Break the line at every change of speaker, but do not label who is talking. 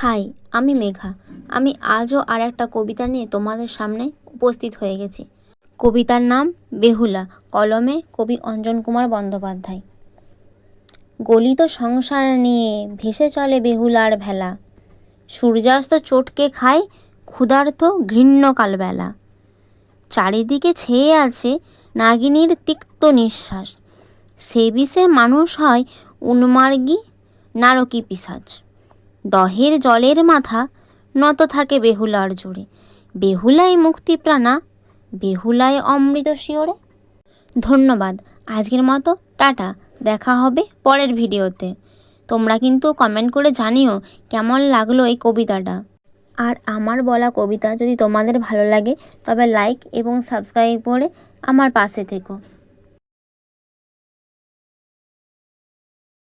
High, আমি মেঘা। আমি আজও আর একটা কবিতা নিয়ে তোমাদের সামনে উপস্থিত হয়ে গেছি। কবিতার নাম বেহুলা, কলমে কবি অঞ্জন কুমার বন্দ্যোপাধ্যায়। গলিত সংসার নিয়ে ভেসে চলে বেহুলার ভেলা, সূর্যাস্ত চটকে খায় ক্ষুধার্ত ঘৃণ্য কালবেলা। চারিদিকে ছেয়ে আছে নাগিনীর তিক্ত নিঃশ্বাস, সে বিষে মানুষ হয় উন্মার্গী নারকী পিশাচ। দহের জলের মাথা নত থাকে বেহুলার জোরে, বেহুলাই মুক্তিপ্রাণা, বেহুলাই অমৃত শিওরে। ধন্যবাদ। আজকের মতো টাটা, দেখা হবে পরের ভিডিওতে। তোমরা কিন্তু কমেন্ট করে জানিও কেমন লাগলো এই কবিতাটা। আর আমার বলা কবিতা যদি তোমাদের ভালো লাগে তবে লাইক এবং সাবস্ক্রাইব করে আমার পাশে থেকো।